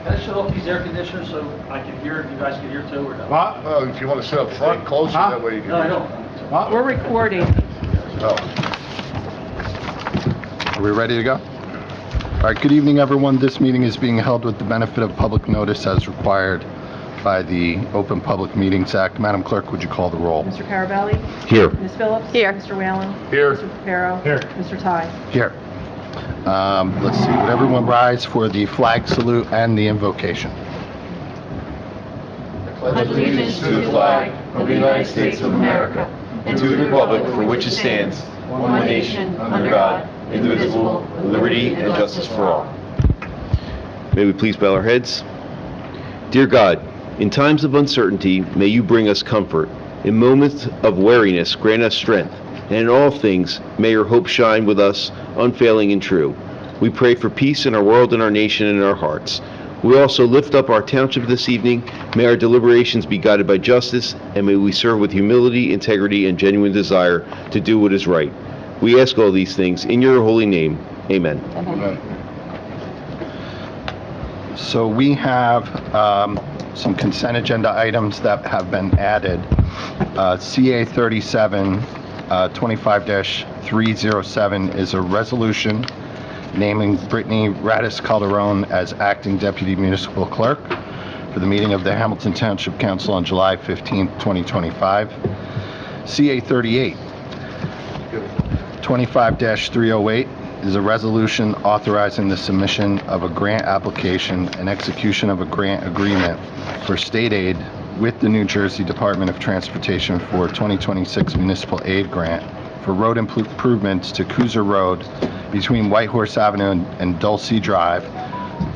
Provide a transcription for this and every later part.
Can I shut off these air conditioners so I can hear, you guys can hear too, or no? What? Well, if you want to sit up front closer, that way you can. No, I don't. What? We're recording. Oh. Are we ready to go? All right, good evening, everyone. This meeting is being held with the benefit of public notice as required by the Open Public Meetings Act. Madam Clerk, would you call the roll? Mr. Carabelli? Here. Ms. Phillips? Here. Mr. Whalen? Here. Mr. Papero? Here. Mr. Ty? Here. Let's see, would everyone rise for the flag salute and the invocation? Allegiance to the flag of the United States of America and to the republic for which it stands, one nation, under God, indivisible, with liberty and justice for all. May we please bow our heads? Dear God, in times of uncertainty, may you bring us comfort. In moments of weariness, grant us strength. And in all things, may your hope shine with us, unfailing and true. We pray for peace in our world and our nation and in our hearts. We also lift up our township this evening. May our deliberations be guided by justice, and may we serve with humility, integrity, and genuine desire to do what is right. We ask all these things in your holy name. Amen. So we have some consent agenda items that have been added. CA 37 25-307 is a resolution naming Brittany Radis Calderon as acting deputy municipal clerk for the meeting of the Hamilton Township Council on July 15, 2025. CA 38 25-308 is a resolution authorizing the submission of a grant application and execution of a grant agreement for state aid with the New Jersey Department of Transportation for 2026 municipal aid grant for road improvements to Cooser Road between White Horse Avenue and Dulcie Drive.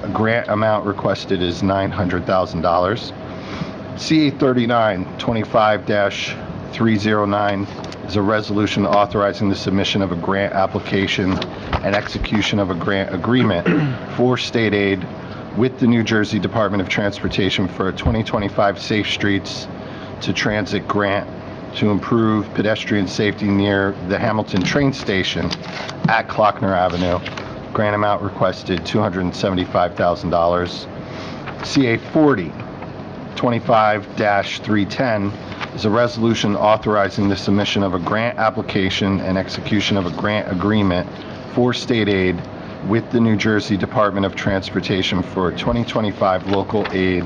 A grant amount requested is $900,000. CA 39 25-309 is a resolution authorizing the submission of a grant application and execution of a grant agreement for state aid with the New Jersey Department of Transportation for a 2025 Safe Streets to Transit grant to improve pedestrian safety near the Hamilton train station at Klockner Avenue. Grant amount requested $275,000. CA 40 25-310 is a resolution authorizing the submission of a grant application and execution of a grant agreement for state aid with the New Jersey Department of Transportation for a 2025 local aid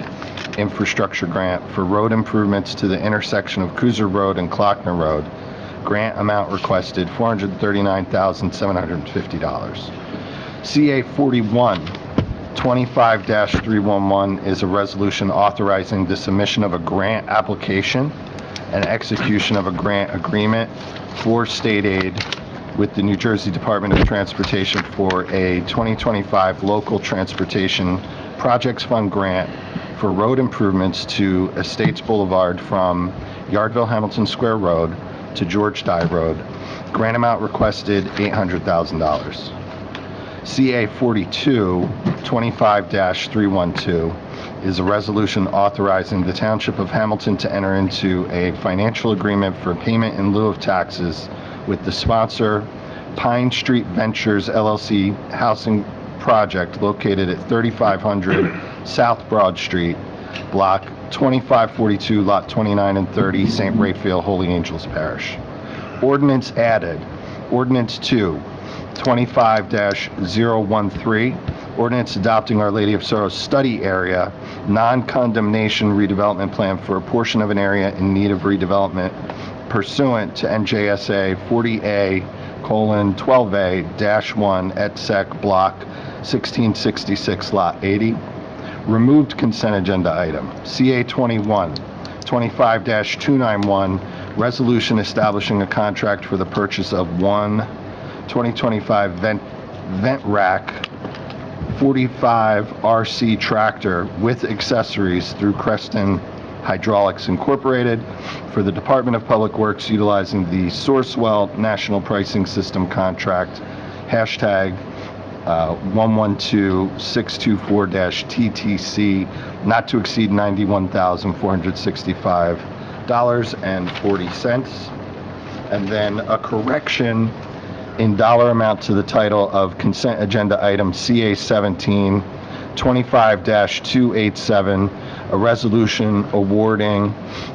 infrastructure grant for road improvements to the intersection of Cooser Road and Klockner Road. Grant amount requested $439,750. CA 41 25-311 is a resolution authorizing the submission of a grant application and execution of a grant agreement for state aid with the New Jersey Department of Transportation for a 2025 local transportation projects fund grant for road improvements to Estates Boulevard from Yardville Hamilton Square Road to George Dye Road. Grant amount requested $800,000. CA 42 25-312 is a resolution authorizing the Township of Hamilton to enter into a financial agreement for payment in lieu of taxes with the sponsor, Pine Street Ventures LLC housing project located at 3500 South Broad Street, Block 2542, Lot 29 and 30, St. Raphael, Holy Angels Parish. Ordinance added. Ordinance 2 25-013, ordinance adopting Our Lady of Sorrows study area, non-condemnation redevelopment plan for a portion of an area in need of redevelopment pursuant to NJSA 40A:12A-1 et sec block 1666 lot 80. Removed consent agenda item. CA 21 25-291, resolution establishing a contract for the purchase of one 2025 vent rack 45 RC tractor with accessories through Creston Hydraulics Incorporated for the Department of Public Works utilizing the Sourcewell National Pricing System contract hashtag 112624-TTC, not to exceed $91,465.40. And then a correction in dollar amount to the title of consent agenda item CA 17 25-287, a resolution awarding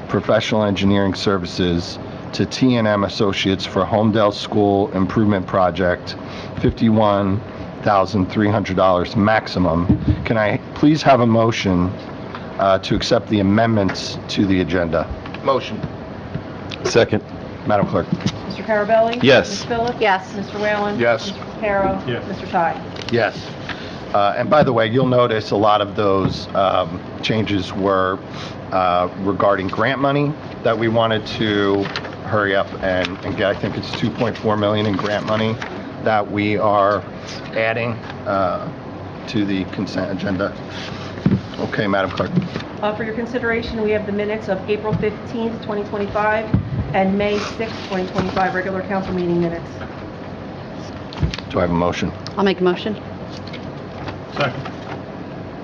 professional engineering services to T&M Associates for Homedale School Improvement Project, $51,300 maximum. Can I please have a motion to accept the amendments to the agenda? Motion. Second. Madam Clerk. Mr. Carabelli? Yes. Ms. Phillips? Yes. Mr. Whalen? Yes. Mr. Reparo? Yes. Mr. Ty? Yes. And by the way, you'll notice a lot of those changes were regarding grant money that we wanted to hurry up and get. I think it's 2.4 million in grant money that we are adding to the consent agenda. Okay, Madam Clerk. For your consideration, we have the minutes of April 15th, 2025, and May 6th, 2025, regular council meeting minutes. Do I have a motion? I'll make a motion. Second.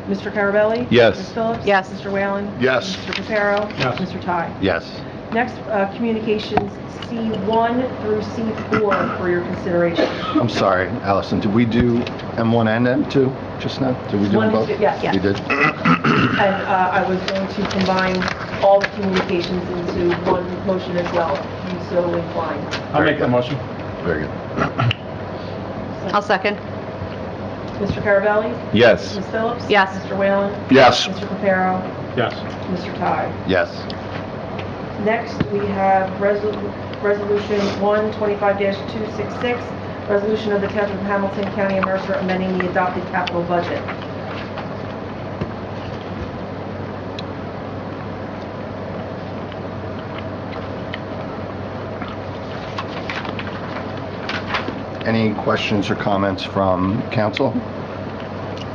Mr. Carabelli? Yes. Ms. Phillips? Yes. Mr. Whalen? Yes. Mr. Reparo? Yes. Mr. Ty? Yes. Next, communications C1 through C4 for your consideration. I'm sorry, Allison, did we do M1 and M2 just now? Did we do them One both? is- yes. We did? And I was going to combine all the communications into one motion as well, if you so inclined. I'll make that motion. Very good. I'll second. Mr. Carabelli? Yes. Ms. Phillips? Yes. Mr. Whalen? Yes. Mr. Reparo? Yes. Mr. Ty? Yes. Next, we have Resolution 125-266, resolution of the Township of Hamilton, County of Mercer, amending the adopted capital budget. Any questions or comments from council?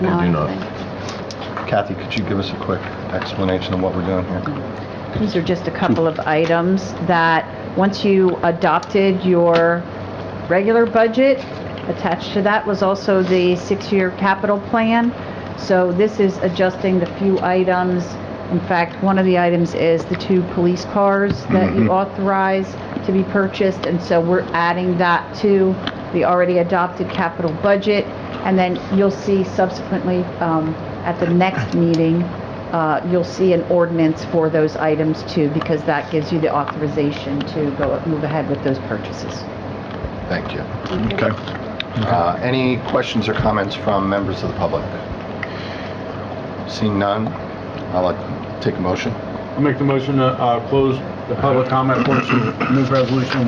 No, do not. Kathy, could you give us a quick explanation of what we're doing here? These are just a couple of items that, once you adopted your regular budget, attached to that was also the 6-year capital plan. So this is adjusting the few items. In fact, one of the items is the 2 police cars that you authorized to be purchased, and so we're adding that to the already adopted capital budget. And then you'll see subsequently, at the next meeting, you'll see an ordinance for those items too, because that gives you the authorization to move ahead with those purchases. Thank you. Okay. Any questions or comments from members of the public? Seeing none, I'll take a motion. I'll make the motion to close the public comment portion, move resolution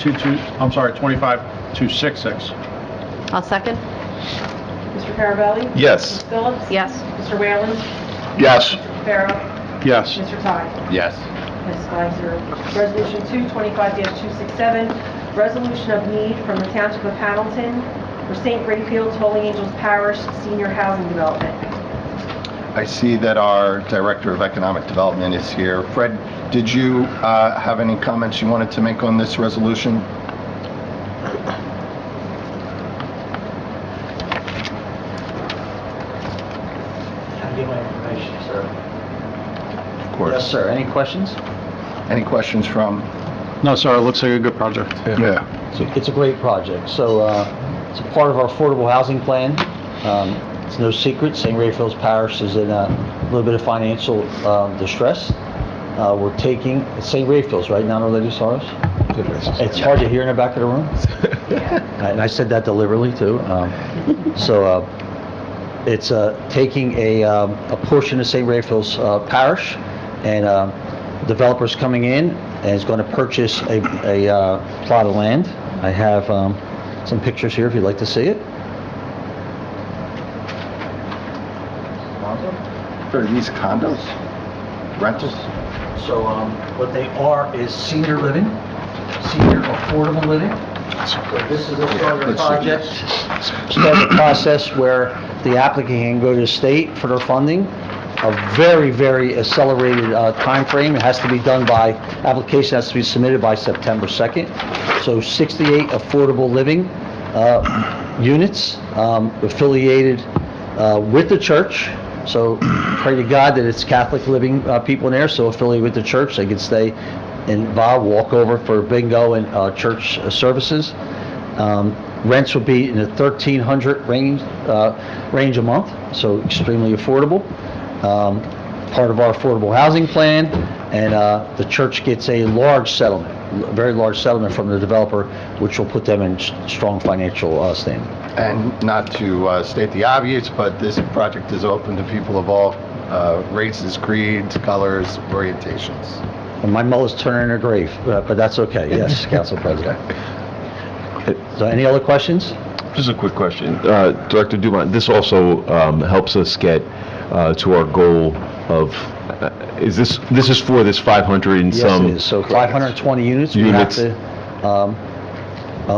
25-266. I'll second. Mr. Carabelli? Yes. Ms. Phillips? Yes. Mr. Whalen? Yes. Mr. Reparo? Yes. Mr. Ty? Yes. Passes 5-0. Resolution 225-267, resolution of need from the Township of Hamilton for St. Raphael's Holy Angels Parish Senior Housing Development. I see that our Director of Economic Development is here. Fred, did you have any comments you wanted to make on this resolution? Can I get my information, sir? Of course. Yes, sir. Any questions? Any questions from? No, sir, it looks like a good project. Yeah. It's a great project. So it's a part of our affordable housing plan. It's no secret, St. Raphael's Parish is in a little bit of financial distress. We're taking St. Raphael's, right, now, Lady Soros? It's hard to hear in the back of the room. And I said that deliberately, too. It's taking a portion of St. Raphael's Parish, and developers coming in and is going to purchase a plot of land. I have some pictures here if you'd like to see it. Are these condos? Rentals? So what they are is senior living, senior affordable living. So this is a start of the project, start the process where the applicant can go to the state for their funding. A very, very accelerated time frame. It has to be done by, application has to be submitted by September 2nd. So 68 affordable living units affiliated with the church. So pray to God that it's Catholic living people in there, so affiliated with the church, they can stay involved, walk over for bingo and church services. Rents will be in the 1,300 range a month, so extremely affordable. Part of our affordable housing plan, and the church gets a large settlement, a very large settlement from the developer, which will put them in strong financial standing. And not to state the obvious, but this project is open to people of all races, creeds, colors, orientations. And my mother's turning in her grave, but that's okay. Yes, Council President. So any other questions? Just a quick question. Director Dumont, this also helps us get to our goal of, this is for this 500 and some? Yes, it is. So 520 units we have to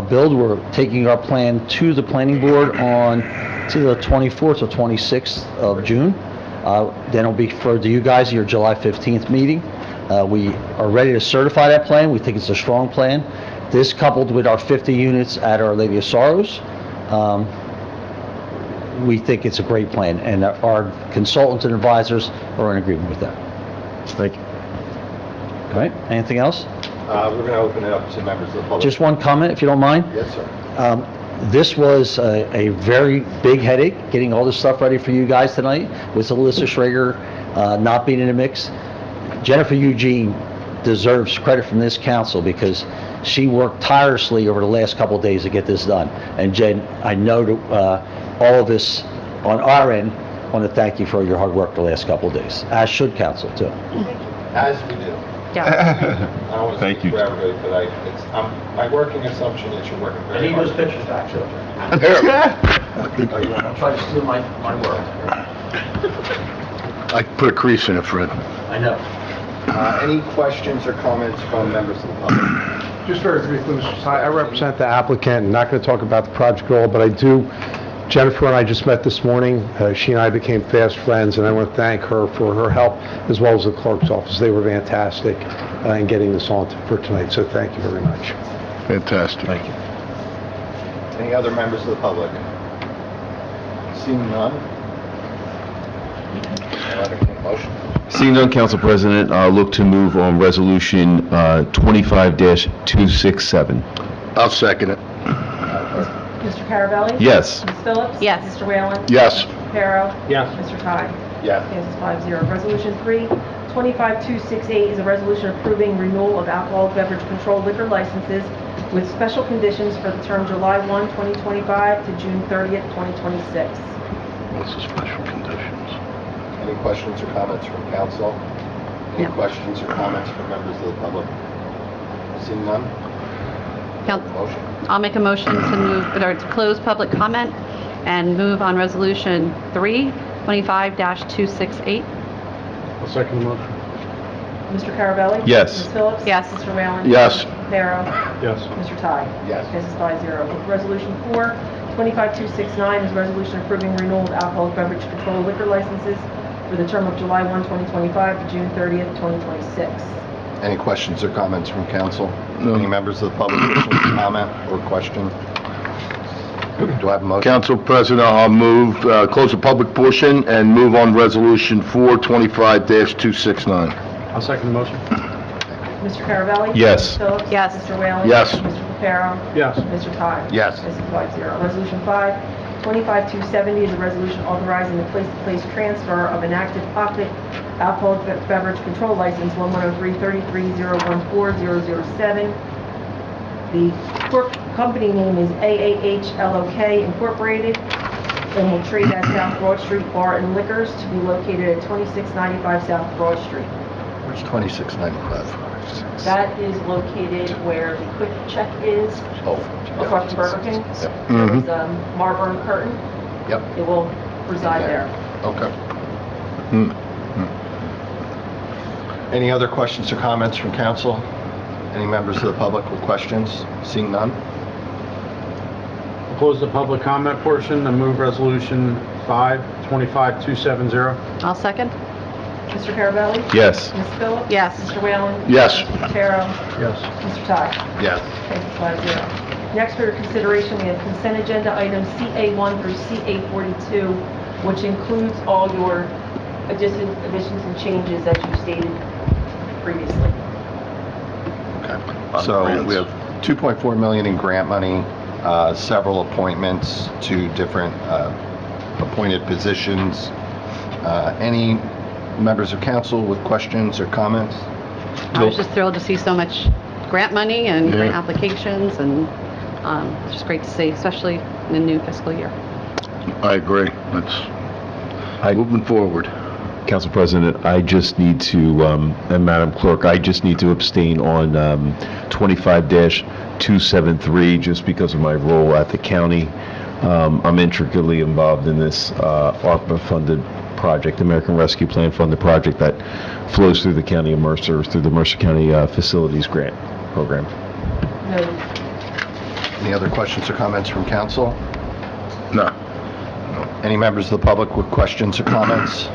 build. We're taking our plan to the planning board on, it's either the 24th or 26th of June. Then it'll be for you guys, your July 15th meeting. We are ready to certify that plan. We think it's a strong plan. This, coupled with our 50 units at Our Lady of Sorrows, we think it's a great plan, and our consultants and advisors are in agreement with that. Thank you. All right, anything else? We're going to open it up to members of the public. Just one comment, if you don't mind. Yes, sir. This was a very big headache, getting all this stuff ready for you guys tonight, with Alyssa Schrager not being in the mix. Jennifer Eugene deserves credit from this council because she worked tirelessly over the last couple of days to get this done. And Jen, I know that all of us on our end want to thank you for your hard work the last couple of days, as should council too. As we do. Yeah. I don't want to Thank speak you. for everybody, but my working assumption is you're working I very need hard. those pictures back, Joe. There. I'm trying to steal my work. I put a crease in it, Fred. I know. Any questions or comments from members of the public? Just very briefly, Mr. Tsai, I represent the applicant. I'm not going to talk about the project at all, but I do. Jennifer and I just met this morning. She and I became fast friends, and I want to thank her for her help, as well as the clerk's office. They were fantastic in getting this on for tonight, so thank you very much. Fantastic. Thank you. Any other members of the public? Seeing none? I'll entertain a motion. Seeing none, Council President, I'll look to move on Resolution 25-267. I'll second it. Mr. Carabelli? Yes. Ms. Phillips? Yes. Mr. Whalen? Yes. Mr. Reparo? Yes. Mr. Ty? Yes. Passes 5-0. Resolution 3, 25268 is a resolution approving renewal of alcoholic beverage control liquor licenses with special conditions for the term July 1, 2025 to June 30th, 2026. What's the special conditions? Any questions or comments from council? Any No. questions or comments from members of the public? Seeing none? Motion. I'll make a motion to move, or to close public comment and move on Resolution 3, 25-268. I'll second the motion. Mr. Carabelli? Yes. Ms. Phillips? Yes. Mr. Whalen? Yes. Mr. Reparo? Yes. Mr. Ty? Yes. Passes 5-0. Resolution 4, 25269 is a resolution approving renewal of alcoholic beverage control liquor licenses for the term of July 1, 2025 to June 30th, 2026. Any questions or comments from council? No. Any members of the public wishing to comment or question? Do I have a motion? Council President, I'll move, close the public portion and move on Resolution 425-269. I'll second the motion. Mr. Carabelli? Yes. Ms. Phillips? Yes. Mr. Whalen? Yes. Mr. Reparo? Yes. Mr. Ty? Yes. Passes 5-0. Resolution 5, 25270 is a resolution authorizing the place-to-place transfer of an active pocket alcoholic beverage control license 1103-33014007. The company name is AAH LOK Incorporated and will trade as South Broad Street Bar and Liquors to be located at 2695 South Broad Street. Where's 2695? That is located where the Quick Check is, Oh. across from Burger King. Yep. There's a Marlboro curtain. Yep. It will reside there. Okay. Any other questions or comments from council? Any members of the public with questions? Seeing none? I'll close the public comment portion and move Resolution 5, 25270. I'll second. Mr. Carabelli? Yes. Ms. Phillips? Yes. Mr. Whalen? Yes. Mr. Reparo? Yes. Mr. Ty? Yes. Passes 5-0. Next for your consideration, we have consent agenda items CA1 through CA42, which includes all your additions and changes that you stated previously. Okay. So we have 2.4 million in grant money, several appointments to different appointed positions. Any members of council with questions or comments? I was just thrilled to see so much grant money and grant applications, and it's just great to see, especially in the new fiscal year. I agree. That's moving forward. Council President, I just need to, and Madam Clerk, I just need to abstain on 25-273 just because of my role at the county. I'm intricately involved in this ARPA-funded project, American Rescue Plan funded project that flows through the county of Mercer, through the Mercer County Facilities Grant Program. Noted. Any other questions or comments from council? No. Any members of the public with questions or comments?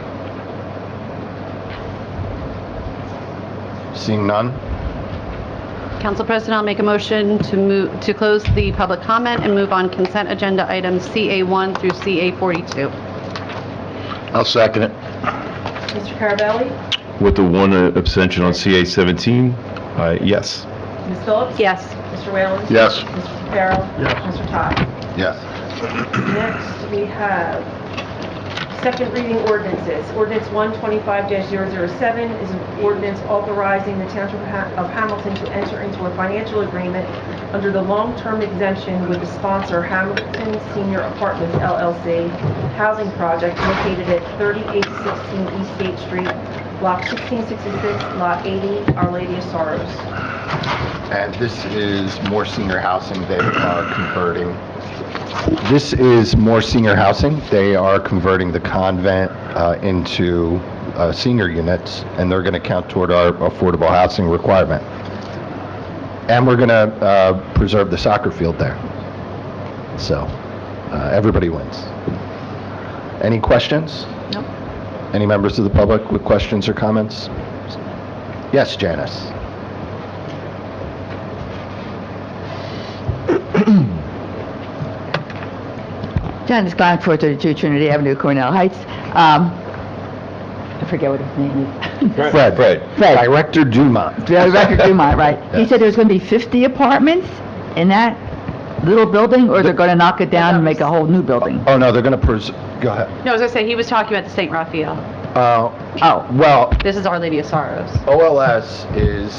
Seeing none? Council President, I'll make a motion to close the public comment and move on consent agenda items CA1 through CA42. I'll second it. Mr. Carabelli? With the one abstention on CA17, yes. Ms. Phillips? Yes. Mr. Whalen? Yes. Mr. Carroll? Yes. Mr. Todd? Yes. Next, we have second reading ordinances. Ordinance 125-007 is an ordinance authorizing the Township of Hamilton to enter into a financial agreement under the long-term exemption with the sponsor Hamilton Senior Apartments LLC housing project located at 3816 East Gate Street, Block 1666, Lot 80, Our Lady of Sorrows. And this is more senior housing. They are converting. This is more senior housing. They are converting the convent into senior units, and they're going to count toward our affordable housing requirement. And we're going to preserve the soccer field there. So everybody wins. Any questions? Nope. Any members of the public with questions or comments? Yes, Janice. Janice Klein, 432 Trinity Avenue, Cornell Heights. I forget what his name is. Fred. Director Dumont. Director Dumont, right. He Yes. said there's going to be 50 apartments in that little building, or they're going to knock it down and make a whole new building? Oh, no, they're going to go ahead. No, I was going to say, he was talking about the St. Raphael. Well, This is Our Lady of Sorrows. OLS is,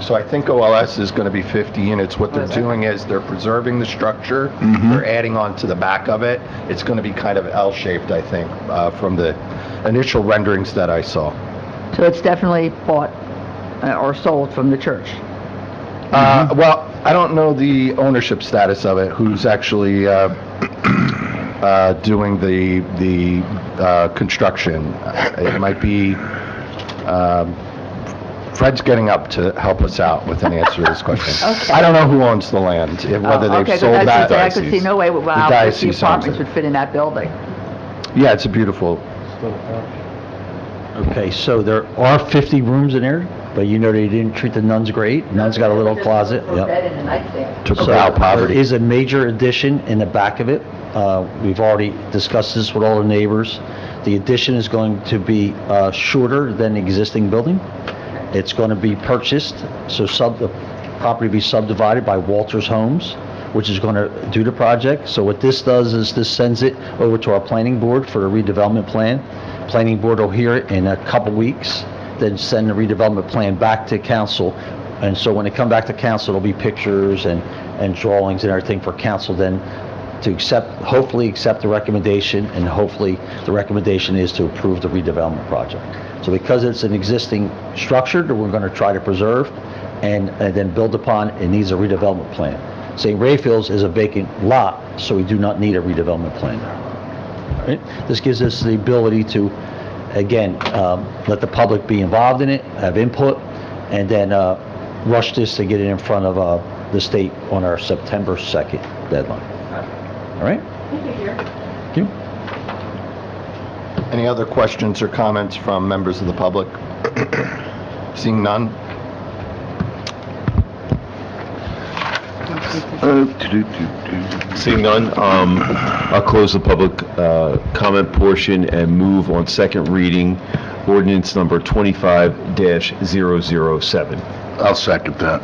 so I think OLS is going to be 50 units. What they're doing is they're preserving the structure. They're adding on to the back of it. It's going to be kind of L-shaped, I think, from the initial renderings that I saw. So it's definitely bought or sold from the church? Well, I don't know the ownership status of it, who's actually doing the construction. It might be, Fred's getting up to help us out with an answer to this question. Okay. I don't know who owns the land, whether they've Okay, sold but that. I could see no way how 50 diocese owns apartments it. would fit in that building. Yeah, it's a beautiful, Okay, so there are 50 rooms in there, but you know they didn't treat the nuns great. Nuns got a little closet. Yep. Bed and a nightstand. took So about there poverty. is a major addition in the back of it. We've already discussed this with all the neighbors. The addition is going to be shorter than the existing building. It's going to be purchased, so the property be subdivided by Walters Homes, which is going to do the project. So what this does is this sends it over to our planning board for the redevelopment plan. Planning board will hear it in a couple weeks, then send the redevelopment plan back to council. And so when they come back to council, there'll be pictures and drawings and everything for council then to hopefully accept the recommendation, and hopefully the recommendation is to approve the redevelopment project. So because it's an existing structure that we're going to try to preserve and then build upon, it needs a redevelopment plan. St. Raphael's is a vacant lot, so we do not need a redevelopment plan. Right? This gives us the ability to, again, let the public be involved in it, have input, and then rush this to get it in front of the state on our September 2nd deadline. All right? Thank you, dear. Thank you. Any other questions or comments from members of the public? Seeing none? Seeing none, I'll close the public comment portion and move on second reading, ordinance number 25-007. I'll second that.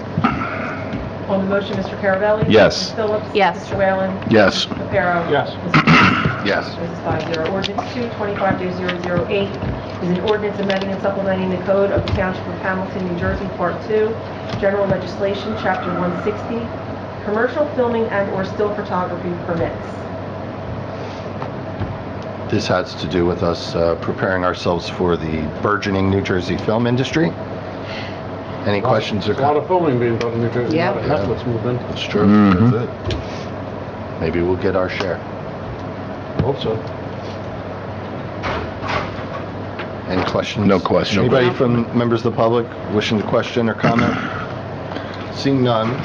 On the motion, Mr. Carabelli? Yes. Ms. Phillips? Yes. Mr. Whalen? Yes. Mr. Reparo? Yes. Mr. Thomas? Yes. Passes 5-0. Ordinance 2, 25-008 is an ordinance amending and supplementing the code of the Township of Hamilton, New Jersey, Part 2, General Legislation, Chapter 160, Commercial Filming and/or Still Photography Permits. This has to do with us preparing ourselves for the burgeoning New Jersey film industry. Any questions or There's a lot of comments? filming being done in New Jersey. Yeah. That's what's moving. That's true. Mhm. That's it. Maybe we'll get our share. Hope so. Any questions? No questions. Anybody from members of the public wishing to question or comment? Seeing none.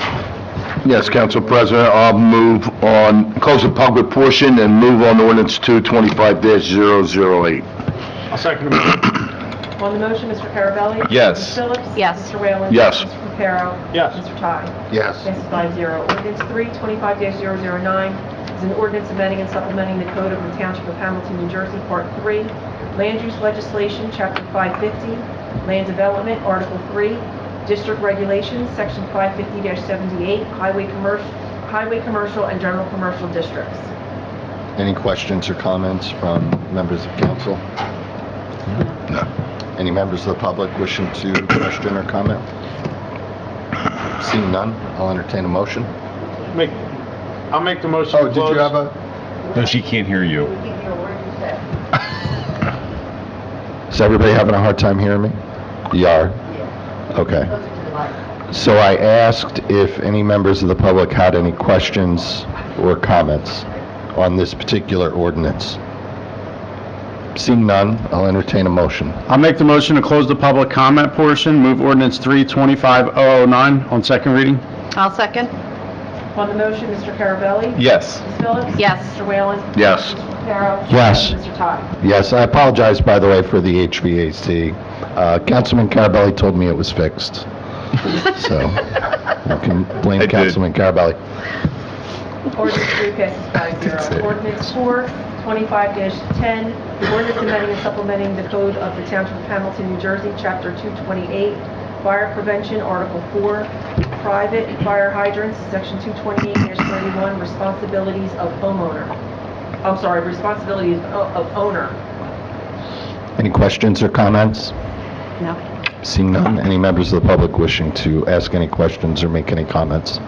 Yes, Council President, I'll move on, close the public portion and move on ordinance 225-008. I'll second the motion. On the motion, Mr. Carabelli? Yes. Ms. Phillips? Yes. Mr. Whalen? Yes. Mr. Reparo? Yes. Mr. Ty? Yes. Passes 5-0. Ordinance 3, 25-009 is an ordinance amending and supplementing the code of the Township of Hamilton, New Jersey, Part 3, Land Use Legislation, Chapter 550, Land Development, Article 3, District Regulations, Section 550-78, Highway Commercial, and General Commercial Districts. Any questions or comments from members of council? No. Any members of the public wishing to question or comment? Seeing none, I'll entertain a motion. I'll make the motion Oh, to did close. you have a? No, she can't hear you. Is everybody having a hard time hearing me? You are? Okay. So I asked if any members of the public had any questions or comments on this particular ordinance. Seeing none, I'll entertain a motion. I'll make the motion to close the public comment portion, move ordinance 3, 25-009 on second reading. I'll second. On the motion, Mr. Carabelli? Yes. Ms. Phillips? Yes. Mr. Whalen? Yes. Mr. Reparo? Yes. Mr. Ty? Yes, I apologize, by the way, for the HVAC. Councilman Carabelli told me it was fixed. So, you can blame I did. Councilman Carabelli. Ordinance 3 passes 5-0. Ordinance 4, 25-10, ordinance amending and supplementing the code of the Township of Hamilton, New Jersey, Chapter 228, Fire Prevention, Article 4, Private Fire Hydrants, Section 228-31, Responsibilities of Homeowner. I'm sorry, Responsibilities of Owner. Any questions or comments? No. Seeing none, any members of the public wishing to ask any questions or make any comments?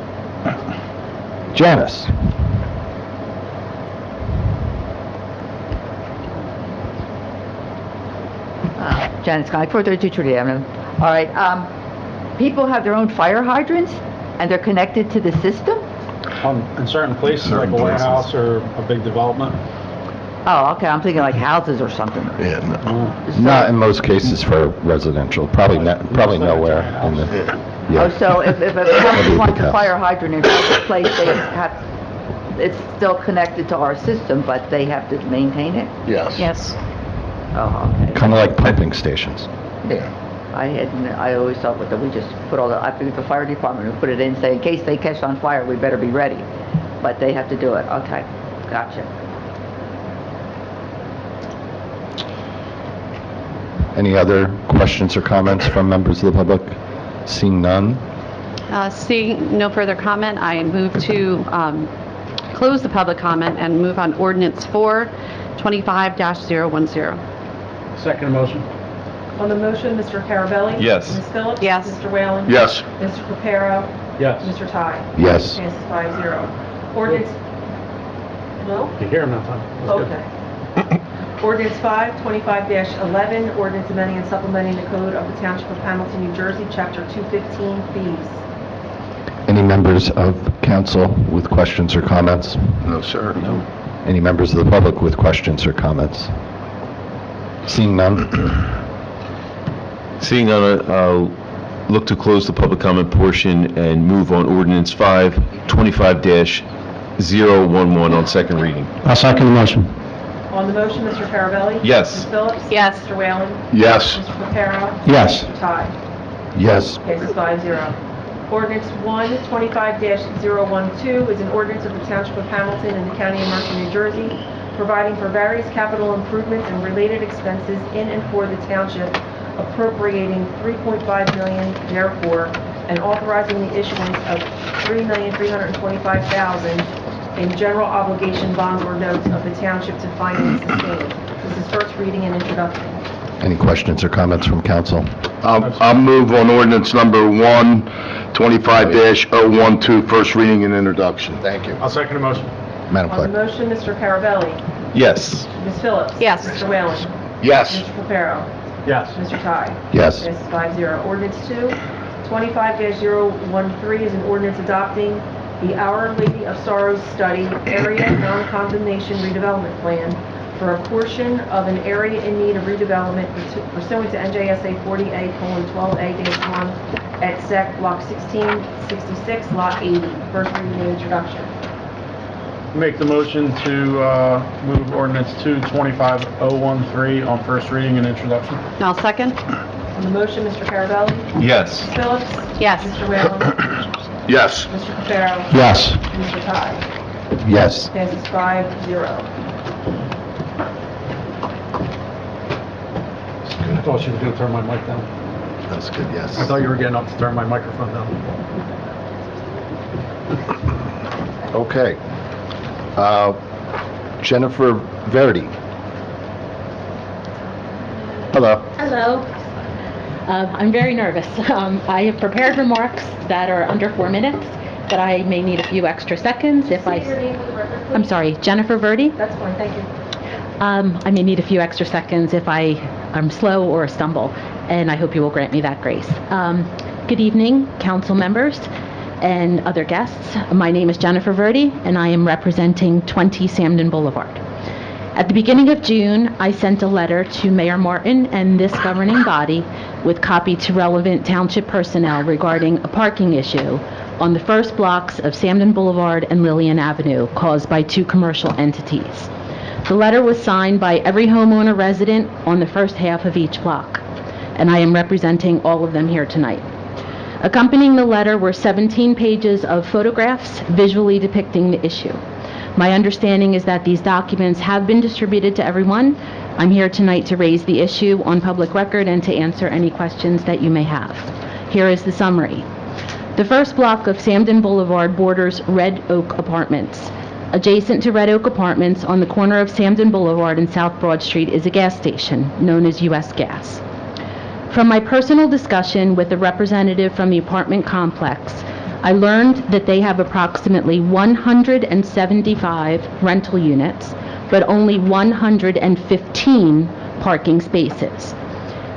Janice? Janice Connick, 432 Trudy Avenue. All right, people have their own fire hydrants, and they're connected to the system? In certain places, like a warehouse or a big development. Oh, okay, I'm thinking like houses or something. Yeah, no. Not in most cases for residential, probably nowhere in the, Oh, yeah. so if a Maybe company wants big a house. fire hydrant in a place, they have, it's still connected to our system, but they have to maintain it? Yes. Yes. Oh, okay. Kind of like pumping stations. Yeah. I always thought that we just put all the, I think the fire department would put it in, say, in case they catch on fire, we better be ready. But they have to do it, okay, gotcha. Any other questions or comments from members of the public? Seeing none? Seeing no further comment, I move to close the public comment and move on ordinance 4, 25-010. Second motion. On the motion, Mr. Carabelli? Yes. Ms. Phillips? Yes. Mr. Whalen? Yes. Mr. Reparo? Yes. Mr. Ty? Yes. Passes 5-0. Ordinance, no? You hear him that time. That's good. Okay. Ordinance 5, 25-11, ordinance amending and supplementing the code of the Township of Hamilton, New Jersey, Chapter 215, fees. Any members of council with questions or comments? No, sir. No. Any members of the public with questions or comments? Seeing none? Seeing none, I'll look to close the public comment portion and move on ordinance 5, 25-011 on second reading. I'll second the motion. On the motion, Mr. Carabelli? Yes. Ms. Phillips? Yes. Mr. Whalen? Yes. Mr. Reparo? Yes. Mr. Ty? Yes. Passes 5-0. Ordinance 1, 25-012 is an ordinance of the Township of Hamilton in the County of Mercer, New Jersey, providing for various capital improvements and related expenses in and for the township, appropriating $3.5 million therefore, and authorizing the issuance of $3,325,000 in general obligation bonds or notes of the township to finance the same. This is first reading and introduction. Any questions or comments from council? I'll move on ordinance number 125-012, first reading and introduction. Thank you. I'll second the motion. Madam On the Clerk? motion, Mr. Carabelli. Yes. Ms. Phillips. Yes. Mr. Whalen. Yes. Mr. Reparo. Yes. Mr. Ty. Yes. Passes 5-0. Ordinance 25-013 is an ordinance adopting the Our Lady of Sorrows Study Area Non-Condemnation Redevelopment Plan for a portion of an area in need of redevelopment pursuant to NJSA 40A:12A-1 at SEC Block 1666, Lot 80. First reading and introduction. Make the motion to move ordinance 25-013 on first reading and introduction. I'll second. On the motion, Mr. Carabelli. Yes. Ms. Phillips. Yes. Mr. Whalen. Yes. Mr. Reparo. Yes. Mr. Ty. Yes. Passes 5-0. I thought you were going to turn my mic down. That's good, yes. I thought you were getting up to turn my microphone down. Okay. Jennifer Verdi. Hello. Hello. I'm very nervous. I have prepared remarks that are under 4 minutes, but I may need a few extra seconds if Say your name for the record, please. I'm sorry, Jennifer Verdi. That's fine, thank you. I may need a few extra seconds if I'm slow or stumble, and I hope you will grant me that grace. Good evening, council members and other guests. My name is Jennifer Verdi, and I am representing 20 Samden Boulevard. At the beginning of June, I sent a letter to Mayor Martin and this governing body with copy to relevant township personnel regarding a parking issue on the first blocks of Samden Boulevard and Lillian Avenue caused by 2 commercial entities. The letter was signed by every homeowner resident on the first half of each block, and I am representing all of them here tonight. Accompanying the letter were 17 pages of photographs visually depicting the issue. My understanding is that these documents have been distributed to everyone. I'm here tonight to raise the issue on public record and to answer any questions that you may have. Here is the summary. The first block of Samden Boulevard borders Red Oak Apartments. Adjacent to Red Oak Apartments on the corner of Samden Boulevard and South Broad Street is a gas station known as U.S. Gas. From my personal discussion with a representative from the apartment complex, I learned that they have approximately 175 rental units, but only 115 parking spaces.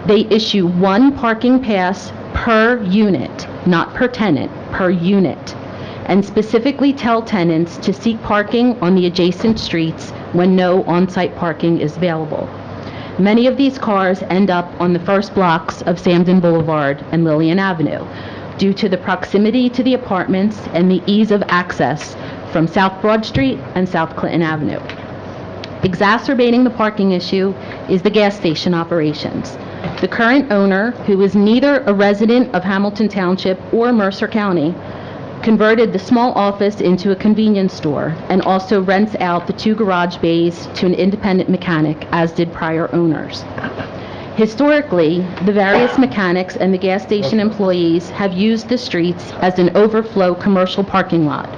They issue 1 parking pass per unit, not per tenant, per unit, and specifically tell tenants to seek parking on the adjacent streets when no on-site parking is available. Many of these cars end up on the first blocks of Samden Boulevard and Lillian Avenue due to the proximity to the apartments and the ease of access from South Broad Street and South Clinton Avenue. Exacerbating the parking issue is the gas station operations. The current owner, who is neither a resident of Hamilton Township or Mercer County, converted the small office into a convenience store and also rents out the 2 garage bays to an independent mechanic, as did prior owners. Historically, the various mechanics and the gas station employees have used the streets as an overflow commercial parking lot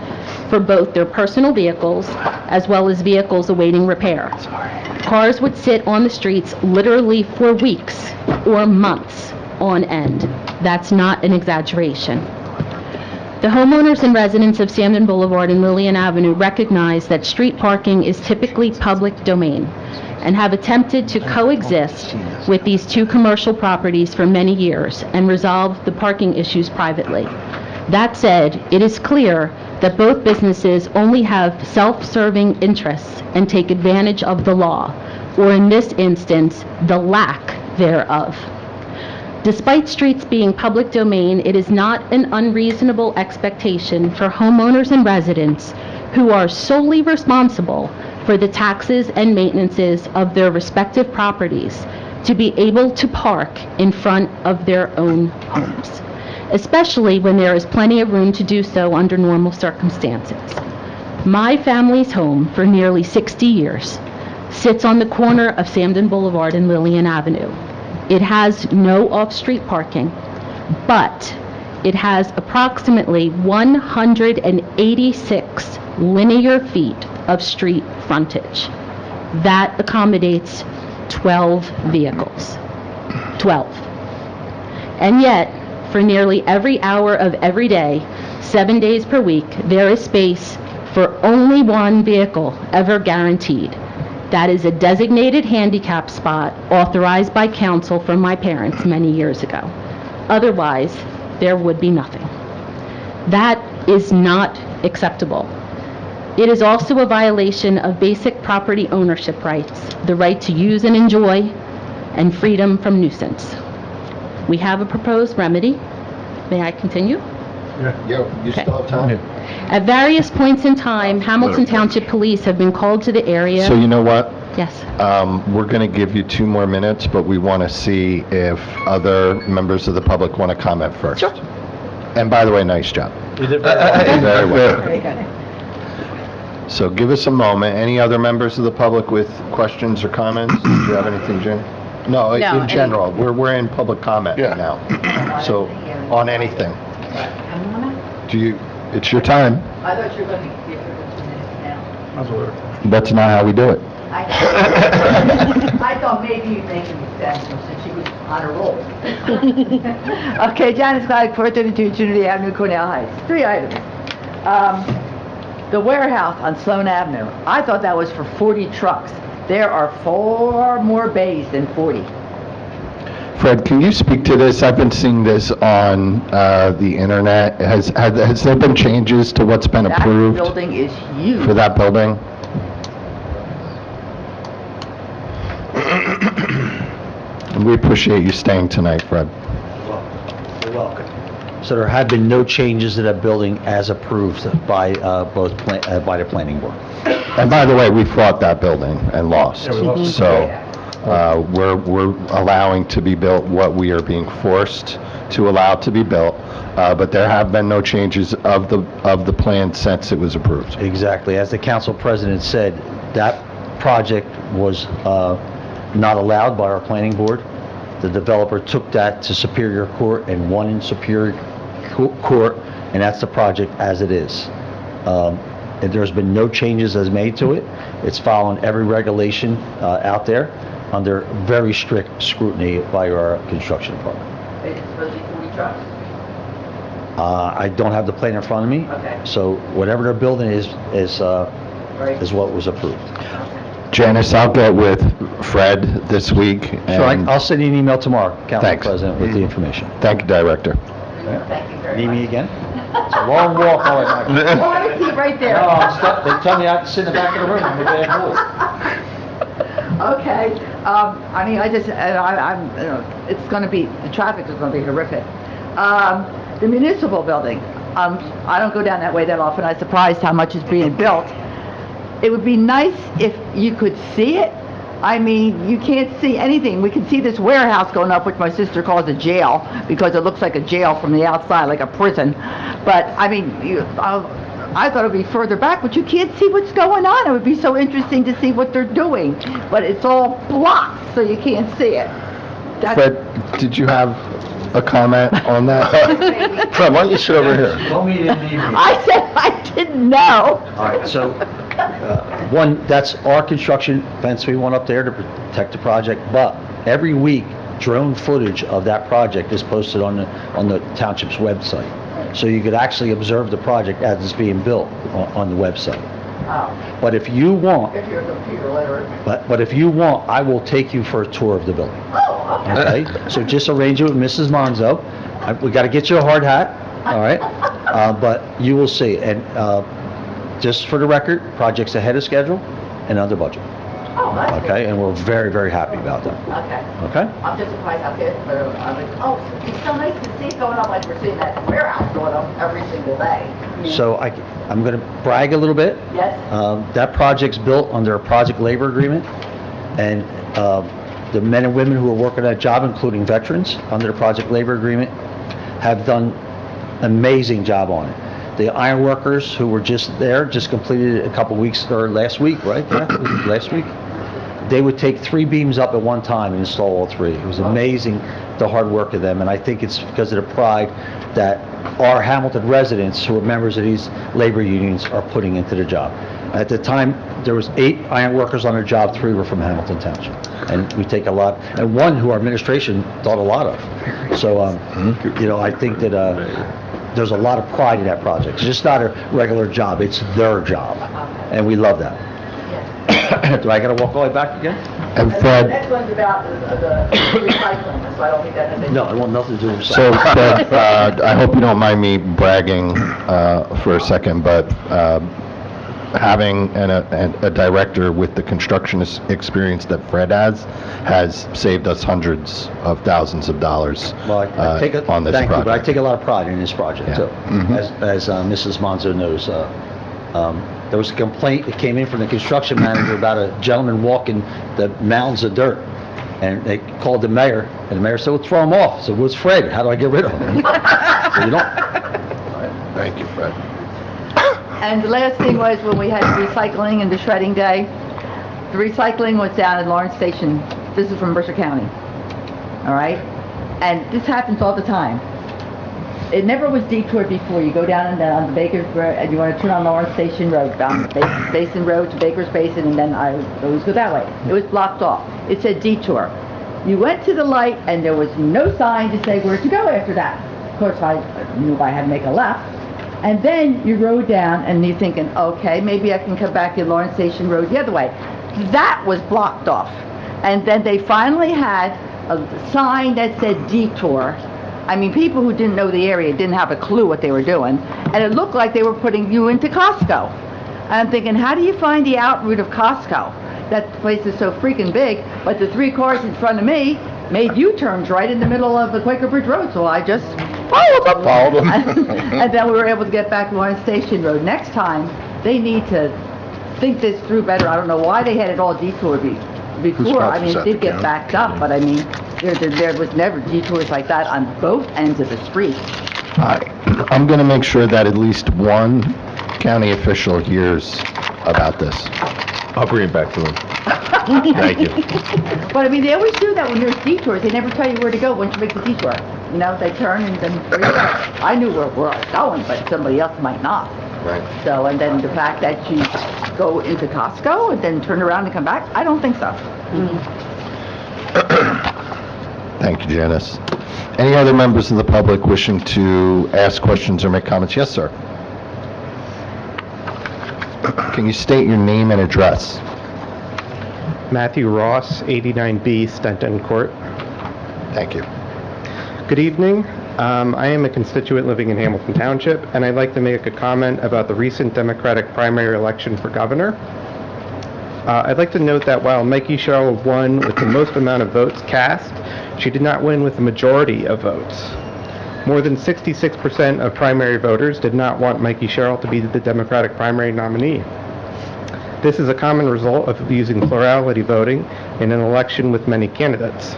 for both their personal vehicles as well as vehicles awaiting repair. Cars would sit on the streets literally for weeks or months on end. That's not an exaggeration. The homeowners and residents of Samden Boulevard and Lillian Avenue recognize that street parking is typically public domain and have attempted to coexist with these 2 commercial properties for many years and resolve the parking issues privately. That said, it is clear that both businesses only have self-serving interests and take advantage of the law, or in this instance, the lack thereof. Despite streets being public domain, it is not an unreasonable expectation for homeowners and residents who are solely responsible for the taxes and maintenances of their respective properties to be able to park in front of their own homes, especially when there is plenty of room to do so under normal circumstances. My family's home for nearly 60 years sits on the corner of Samden Boulevard and Lillian Avenue. It has no off-street parking, but it has approximately 186 linear feet of street frontage. That accommodates 12 vehicles. 12. And yet, for nearly every hour of every day, 7 days per week, there is space for only one vehicle ever guaranteed. That is a designated handicap spot authorized by council from my parents many years ago. Otherwise, there would be nothing. That is not acceptable. It is also a violation of basic property ownership rights, the right to use and enjoy, and freedom from nuisance. We have a proposed remedy. May I continue? You still have time? At various points in time, Hamilton Township Police have been called to the area. So you know what? Yes. We're going to give you 2 more minutes, but we want to see if other members of the public want to comment first. Sure. And by the way, nice job. You did very well. Very well. Very good. So give us a moment. Any other members of the public with questions or comments? Do you have anything, Jen? No, No, in general. We're in public comment now. So on anything. Do you, it's your time. I thought you were going to give her the 2 minutes now. That's not how we do it. I thought maybe you'd make an exception since she was on a roll. Okay, Janice Clyde, 432 Trinity Avenue, Cornell Heights. 3 items. The warehouse on Sloan Avenue, I thought that was for 40 trucks. There are 4 more bays than 40. Fred, can you speak to this? I've been seeing this on the internet. Has there been changes to what's been approved That building is huge. for that building? And we appreciate you staying tonight, Fred. You're welcome. So there have been no changes to that building as approved by by the planning board. And by the way, we fought that building and lost. So we're allowing to be built what we are being forced to allow to be built. But there have been no changes of the plan since it was approved. Exactly. As the council president said, that project was not allowed by our planning board. The developer took that to Superior Court and won in Superior Court, and that's the project as it is. And there's been no changes as made to it. It's following every regulation out there under very strict scrutiny by our construction department. It's supposed to be 40 trucks. I don't have the plan in front of me. Okay. So whatever they're building is what was approved. Janice, I'll get with Fred this week. Sure, and I'll send you an email tomorrow, Council Thanks. President, with the information. Thank you, Director. Thank you very Need much. me again? It's a long walk. Oh, I see it right there. No, they tell me I have to sit in the back of the room. I'm a bad boy. Okay, I mean, it's gonna be, the traffic is gonna be horrific. The municipal building, I don't go down that way that often. I'm surprised how much is being built. It would be nice if you could see it. I mean, you can't see anything. We can see this warehouse going up, which my sister calls a jail, because it looks like a jail from the outside, like a prison. But, I mean, I thought it would be further back, but you can't see what's going on. It would be so interesting to see what they're doing. But it's all blocked, so you can't see it. Fred, did you have a comment on that? Fred, why don't you sit over here? Told me you didn't need me. I said I didn't know. All right, so, one, that's our construction fence we want up there to protect the project, but every week, drone footage of that project is posted on the township's website. So you could actually observe the project as it's being built on the website. Oh, But if you want, if you're a computer literate. but if you want, I will take you for a tour of the building. Oh, okay. Okay, so just arrange it with Mrs. Monzo. We got to get you a hard hat, all right? But you will see, and just for the record, project's ahead of schedule and under budget. Oh, that's good. Okay, and we're very, very happy about that. Okay. Okay? I'm just surprised how good, but I'm like, oh, it's so nice to see it going up like we're seeing that warehouse going up every single day. So I'm going to brag a little bit. Yes? That project's built under a project labor agreement, and the men and women who are working that job, including veterans, under the project labor agreement, have done an amazing job on it. The iron workers who were just there, just completed a couple weeks, or last week, right? Yeah, last week. they would take 3 beams up at one time and install all 3. It was amazing, the hard work of them, and I think it's because of the pride that our Hamilton residents, who are members of these labor unions, are putting into the job. At the time, there was 8 iron workers on their job, 3 were from Hamilton Township, and we take a lot, and 1 who our administration thought a lot of. So, you know, I think that there's a lot of pride in that project. It's just not a regular job, it's their job, and we love that. Do I gotta walk all the way back again? And The Fred, next one's about the recycling, so I don't think that has anything. No, I want nothing to do with So, recycling. Fred, I hope you don't mind me bragging for a second, but having a director with the construction experience that Fred has saved us hundreds of thousands of dollars Well, I take a, on this thank you, but I project. take a lot of pride in this project, Yeah. too. Mhm. As Mrs. Monzo knows, there was a complaint that came in from the construction manager about a gentleman walking the mountains of dirt. And they called the mayor, and the mayor said, well, throw him off. So where's Fred? How do I get rid of him? So you don't. Thank you, Fred. And the last thing was when we had the recycling and the shredding day, the recycling was down at Lawrence Station. This is from Mercer County. All right? And this happens all the time. It never was detoured before. You go down on the Baker's Road, and you want to turn on Lawrence Station Road, down Basin Road to Baker's Basin, and then I always go that way. It was blocked off. It said detour. You went to the light, and there was no sign to say where to go after that. Of course, I knew I had to make a left. And then you rode down, and you're thinking, okay, maybe I can come back to Lawrence Station Road the other way. That was blocked off. And then they finally had a sign that said detour. I mean, people who didn't know the area didn't have a clue what they were doing. And it looked like they were putting you into Costco. And I'm thinking, how do you find the out route of Costco? That place is so freaking big, but the 3 cars in front of me made U-turns right in the middle of the Quaker Bridge Road, so I just followed them. And then we were able to get back to Lawrence Station Road. Next time, they need to think this through better. I don't know why they had it all detoured before. I mean, it did get backed up, but I mean, there was never detours like that on both ends of the street. I'm going to make sure that at least one county official hears about this. I'll bring it back to them. Thank you. But I mean, they always do that when there's detours. They never tell you where to go once you make the detour. You know, they turn and then where you go. I knew where I was going, but somebody else might not. Right. So, and then the fact that you go into Costco and then turn around and come back, I don't think so. Thank you, Janice. Any other members of the public wishing to ask questions or make comments? Yes, sir. Can you state your name and address? Matthew Ross, 89B Stenton Court. Thank you. Good evening. I am a constituent living in Hamilton Township, and I'd like to make a comment about the recent Democratic primary election for governor. I'd like to note that while Mikey Sherrill won with the most amount of votes cast, she did not win with the majority of votes. More than 66% of primary voters did not want Mikey Sherrill to be the Democratic primary nominee. This is a common result of using plurality voting in an election with many candidates.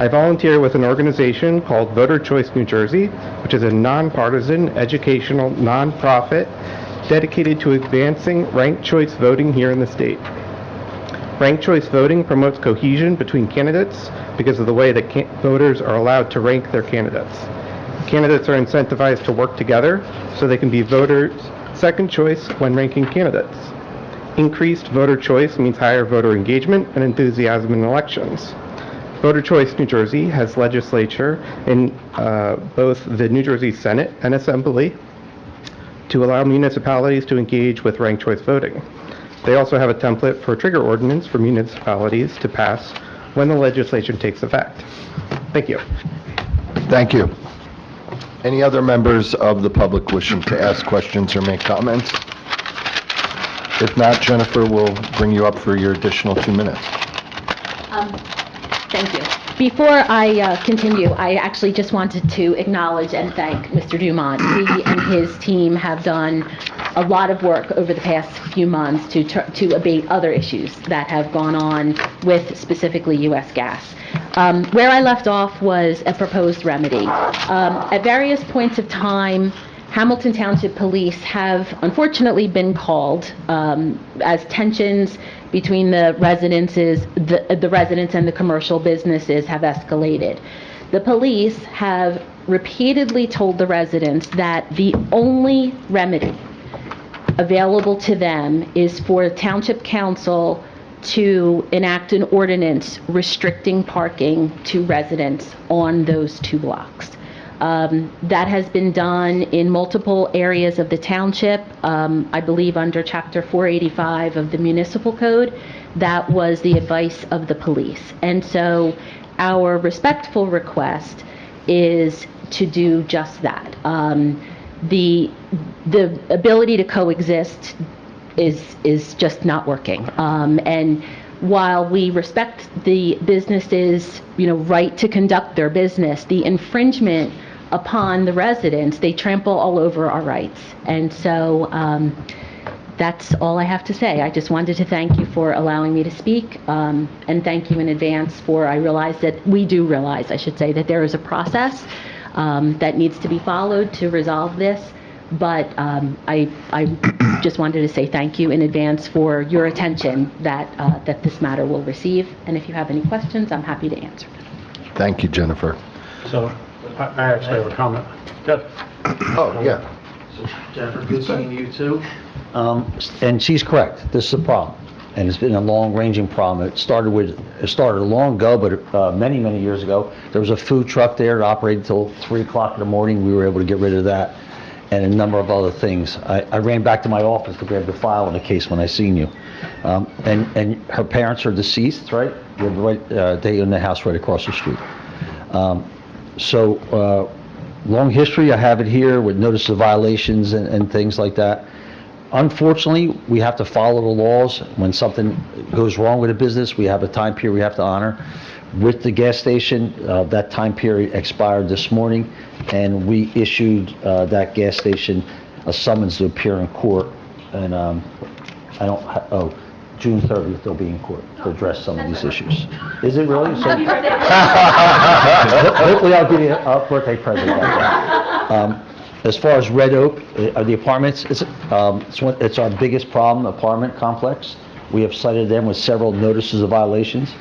I volunteer with an organization called Voter Choice New Jersey, which is a nonpartisan educational nonprofit dedicated to advancing ranked choice voting here in the state. Ranked choice voting promotes cohesion between candidates because of the way that voters are allowed to rank their candidates. Candidates are incentivized to work together so they can be voters' second choice when ranking candidates. Increased voter choice means higher voter engagement and enthusiasm in elections. Voter Choice New Jersey has legislature in both the New Jersey Senate and Assembly to allow municipalities to engage with ranked choice voting. They also have a template for a trigger ordinance for municipalities to pass when the legislation takes effect. Thank you. Thank you. Any other members of the public wishing to ask questions or make comments? If not, Jennifer will bring you up for your additional 2 minutes. Thank you. Before I continue, I actually just wanted to acknowledge and thank Mr. Dumont. He and his team have done a lot of work over the past few months to abate other issues that have gone on with specifically U.S. gas. Where I left off was a proposed remedy. At various points of time, Hamilton Township Police have unfortunately been called as tensions between the residences, the residents and the commercial businesses have escalated. The police have repeatedly told the residents that the only remedy available to them is for Township Council to enact an ordinance restricting parking to residents on those 2 blocks. That has been done in multiple areas of the township. I believe under Chapter 485 of the Municipal Code, that was the advice of the police. And so our respectful request is to do just that. The ability to coexist is just not working. And while we respect the businesses, right to conduct their business, the infringement upon the residents, they trample all over our rights. And so that's all I have to say. I just wanted to thank you for allowing me to speak, and thank you in advance for, we do realize, I should say, that there is a process that needs to be followed to resolve this. But I just wanted to say thank you in advance for your attention that this matter will receive. And if you have any questions, I'm happy to answer. Thank you, Jennifer. So, I actually have a comment. Good. Oh, yeah. Jennifer, good seeing you too. And she's correct, this is a problem, and it's been a long-ranging problem. It started long ago, but many, many years ago, there was a food truck there that operated until 3 o'clock in the morning. We were able to get rid of that, and a number of other things. I ran back to my office to grab the file in the case when I seen you. And her parents are deceased, right? They own the house right across the street. Long history, I have it here with notice of violations and things like that. Unfortunately, we have to follow the laws. When something goes wrong with a business, we have a time period we have to honor. With the gas station, that time period expired this morning, and we issued that gas station a summons to appear in court. And June 30th, they'll be in court to address some of these issues. Is it really? Hopefully I'll give you a birthday present. As far as Red Oak, the apartments, it's our biggest problem, apartment complex. We have cited them with several notices of violations,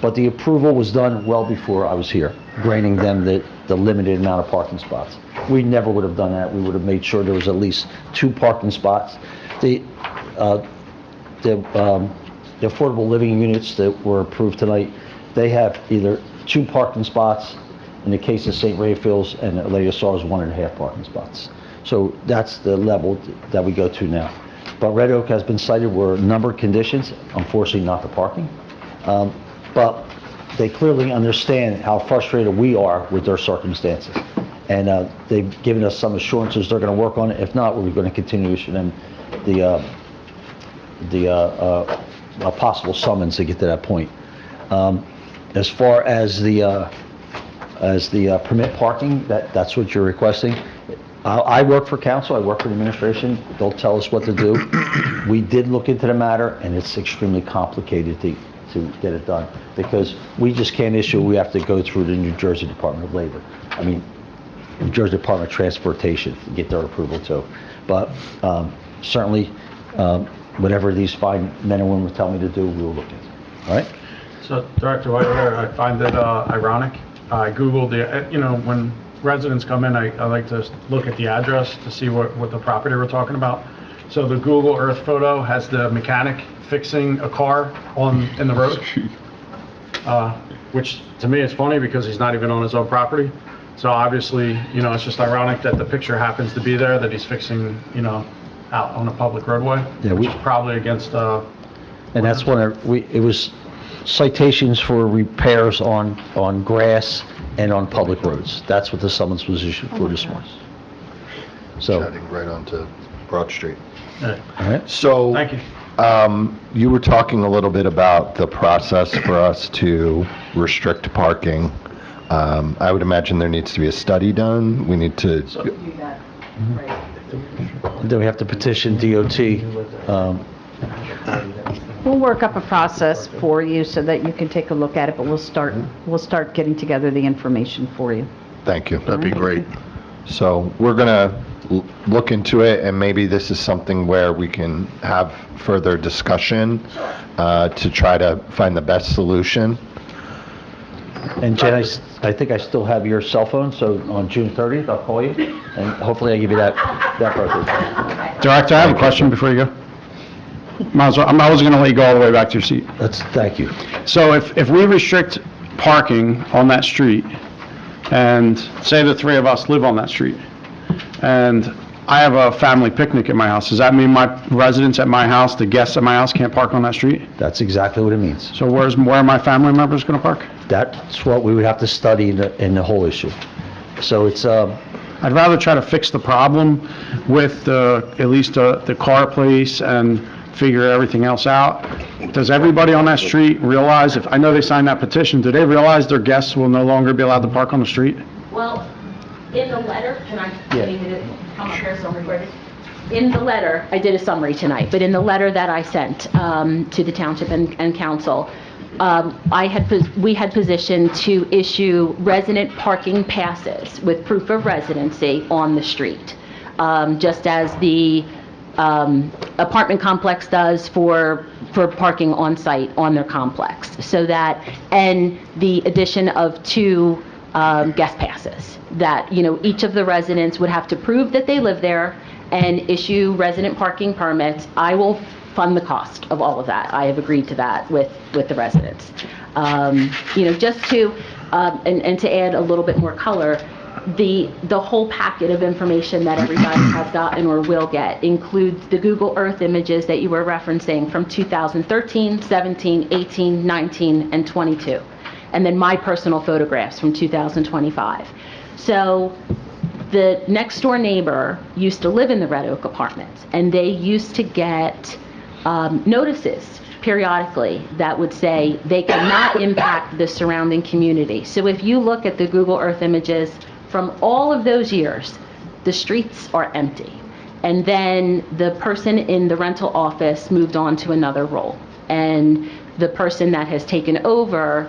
but the approval was done well before I was here, granting them the limited amount of parking spots. We never would have done that. We would have made sure there was at least 2 parking spots. The affordable living units that were approved tonight, they have either 2 parking spots. In the case of St. Raphael's and Atlanta Stars, 1.5 parking spots. So that's the level that we go to now. But Red Oak has been cited were a number of conditions, unfortunately not the parking. But they clearly understand how frustrated we are with their circumstances. And they've given us some assurances they're going to work on it. If not, we're going to continue to issue them a possible summons to get to that point. As far as the permit parking, that's what you're requesting. I work for council, I work for the administration, they'll tell us what to do. We did look into the matter, and it's extremely complicated to get it done, because we just can't issue, we have to go through the New Jersey Department of Labor. New Jersey Department of Transportation, to get their approval too. But certainly, whatever these fine men and women tell me to do, we will look into. All right? So, Director, while you're there, I find it ironic. I Googled when residents come in, I like to look at the address to see what the property we're talking about. So the Google Earth photo has the mechanic fixing a car in the road, which to me is funny because he's not even on his own property. So obviously, it's just ironic that the picture happens to be there, that he's fixing, out on a public roadway, yeah, which is probably against. And that's when it was citations for repairs on grass and on public roads. That's what the summons was issued for this morning. So Heading right onto Broad Street. Yeah. all right. So, Thank you. You were talking a little bit about the process for us to restrict parking. I would imagine there needs to be a study done. We need to. Then we have to petition DOT. We'll work up a process for you so that you can take a look at it, but we'll start getting together the information for you. Thank you. That'd be great. So we're gonna look into it, and maybe this is something where we can have further discussion to try to find the best solution. And Jen, I think I still have your cell phone, so on June 30th, I'll call you, and hopefully I give you that birthday. Director, I have a question before you go. I wasn't going to let you go all the way back to your seat. Thank you. So if we restrict parking on that street, and say the three of us live on that street, and I have a family picnic at my house, does that mean my residents at my house, the guests at my house, can't park on that street? That's exactly what it means. So where are my family members going to park? That's what we would have to study in the whole issue. So it's, I'd rather try to fix the problem with at least the car place and figure everything else out. Does everybody on that street realize, I know they signed that petition, do they realize their guests will no longer be allowed to park on the street? Well, in the letter, can I need to come up here so I'm recorded? In the letter, I did a summary tonight, but in the letter that I sent to the township and council, we had positioned to issue resident parking passes with proof of residency on the street, just as the apartment complex does for parking on site on their complex. So that, and the addition of 2 guest passes, that, each of the residents would have to prove that they live there and issue resident parking permits. I will fund the cost of all of that. I have agreed to that with the residents. Just to, and to add a little bit more color, the whole packet of information that everybody has gotten or will get includes the Google Earth images that you were referencing from 2013, 17, 18, 19, and 22. And then my personal photographs from 2025. So the next door neighbor used to live in the Red Oak apartments, and they used to get notices periodically that would say they cannot impact the surrounding community. So if you look at the Google Earth images from all of those years, the streets are empty. And then the person in the rental office moved on to another role. And the person that has taken over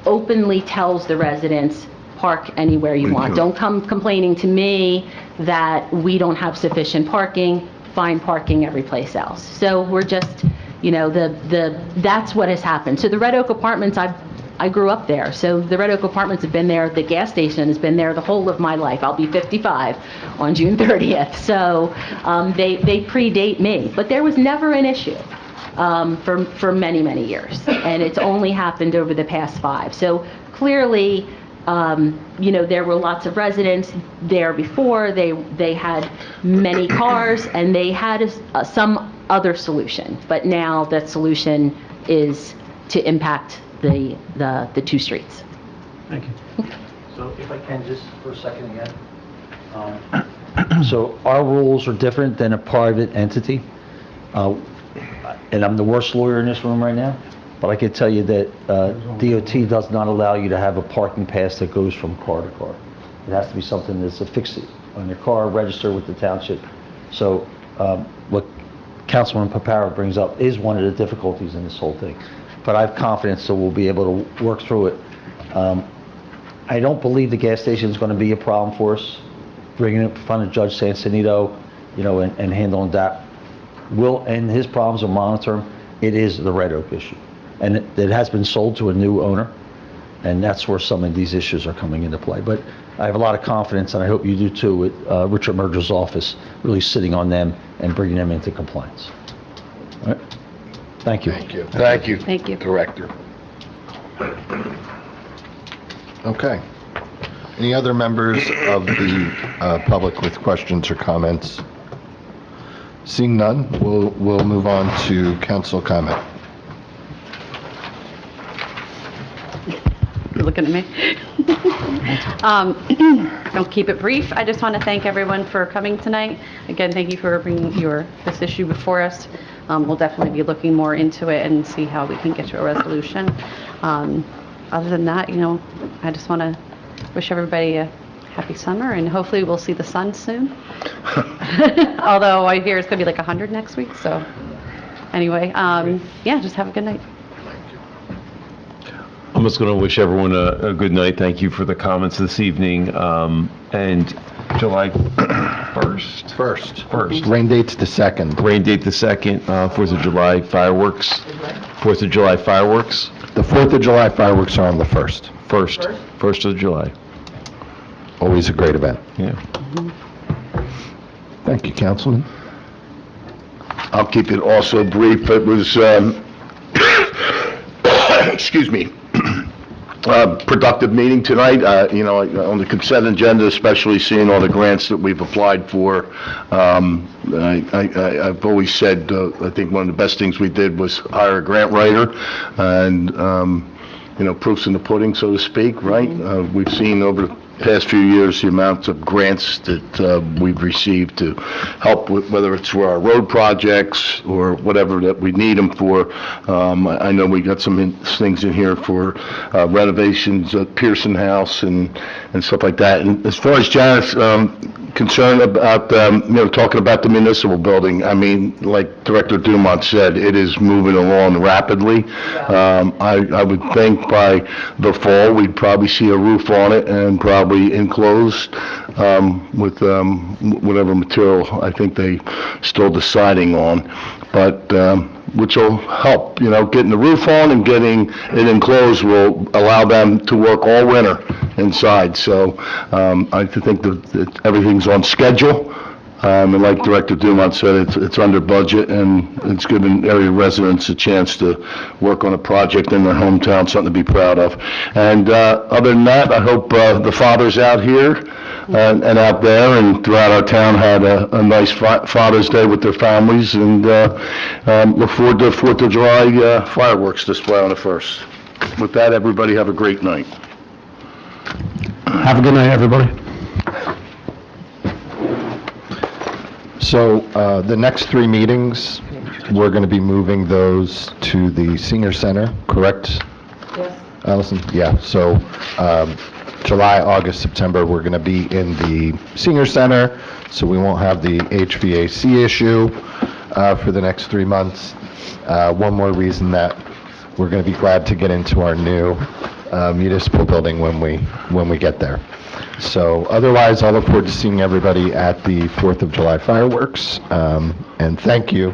openly tells the residents, park anywhere you want. Don't come complaining to me that we don't have sufficient parking, find parking every place else. So we're just, that's what has happened. So the Red Oak Apartments, I grew up there. So the Red Oak Apartments have been there, the gas station has been there the whole of my life. I'll be 55 on June 30th. So they predate me, but there was never an issue. For many, many years, and it's only happened over the past 5. So clearly, there were lots of residents there before. They had many cars, and they had some other solution. But now that solution is to impact the 2 streets. Thank you. So if I can just for a second again. So our rules are different than a private entity. And I'm the worst lawyer in this room right now, but I can tell you that DOT does not allow you to have a parking pass that goes from car to car. It has to be something that's affixed on your car, registered with the township. So what Councilman Papara brings up is one of the difficulties in this whole thing. But I have confidence that we'll be able to work through it. I don't believe the gas station is going to be a problem for us. Bringing it in front of Judge Sansanito, and handling that will end his problems or monitor them. It is the Red Oak issue. And it has been sold to a new owner, and that's where some of these issues are coming into play. But I have a lot of confidence, and I hope you do too, with Richard Merger's office really sitting on them and bringing them into compliance. All right? Thank you. Thank you. Thank you. Thank you. Director. Okay. Any other members of the public with questions or comments? Seeing none, we'll move on to council comment. You're looking at me. I'll keep it brief. I just want to thank everyone for coming tonight. Again, thank you for bringing this issue before us. We'll definitely be looking more into it and see how we can get to a resolution. Other than that, I just want to wish everybody a happy summer, and hopefully we'll see the sun soon. Although I hear it's going to be like 100 next week, so anyway, just have a good night. I'm just going to wish everyone a good night. Thank you for the comments this evening. And July First. First. Rain date's the 2nd. Rain date the 2nd, 4th of July fireworks. 4th of July fireworks. The 4th of July fireworks are on the 1st. 1st of July. Always a great event. Yeah. Thank you, Councilman. I'll keep it also brief. It was, excuse me, productive meeting tonight. On the consent agenda, especially seeing all the grants that we've applied for. I've always said, I think one of the best things we did was hire a grant writer, and, proof's in the pudding, so to speak, right? We've seen over the past few years the amounts of grants that we've received to help with, whether it's for our road projects or whatever that we need them for. I know we got some things in here for renovations at Pearson House and stuff like that. And as far as Janet's concerned about, talking about the municipal building, I mean, like Director Dumont said, it is moving along rapidly. I would think by the fall, we'd probably see a roof on it and probably enclosed with whatever material I think they still deciding on, but which will help, getting the roof on and getting it enclosed will allow them to work all winter inside. So I think that everything's on schedule. And like Director Dumont said, it's under budget, and it's giving area residents a chance to work on a project in their hometown, something to be proud of. And other than that, I hope the fathers out here and out there and throughout our town had a nice Father's Day with their families, and look forward to 4th of July fireworks display on the 1st. With that, everybody have a great night. Have a good night, everybody. So the next 3 meetings, we're going to be moving those to the senior center, correct? Yes. Allison? Yeah, so July, August, September, we're going to be in the senior center, so we won't have the HVAC issue for the next 3 months. One more reason that we're going to be glad to get into our new municipal building when we get there. So otherwise, I look forward to seeing everybody at the 4th of July fireworks. And thank you,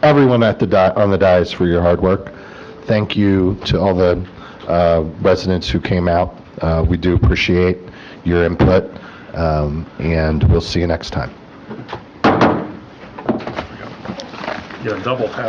everyone at on the dais, for your hard work. Thank you to all the residents who came out. We do appreciate your input, and we'll see you next time. Yeah, double tap.